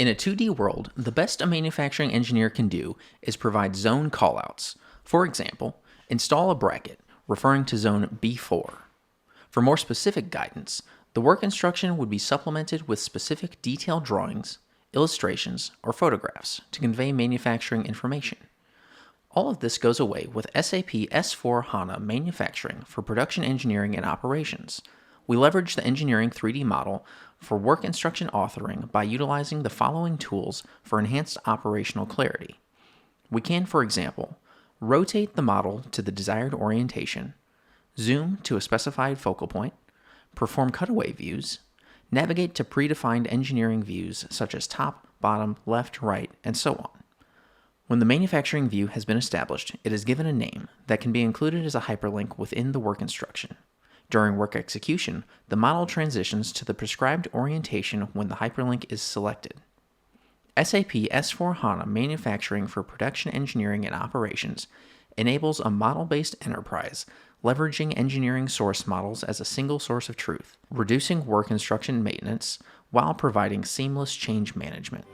In a 2D world, the best a manufacturing engineer can do is provide zone callouts. For example, install a bracket referring to zone B4. For more specific guidance, the work instruction would be supplemented with specific detailed drawings, illustrations, or photographs to convey manufacturing information. All of this goes away with SAP S/4HANA Manufacturing for Production Engineering and Operations. We leverage the engineering 3D model for work instruction authoring by utilizing the following tools for enhanced operational clarity. We can, for example, rotate the model to the desired orientation, zoom to a specified focal point, perform cutaway views, navigate to predefined engineering views such as top, bottom, left, right, and so on. When the manufacturing view has been established, it is given a name that can be included as a hyperlink within the work instruction. During work execution, the model transitions to the prescribed orientation when the hyperlink is selected. SAP S/4HANA Manufacturing for Production Engineering and Operations enables a model-based enterprise, leveraging engineering source models as a single source of truth, reducing work instruction maintenance while providing seamless change management.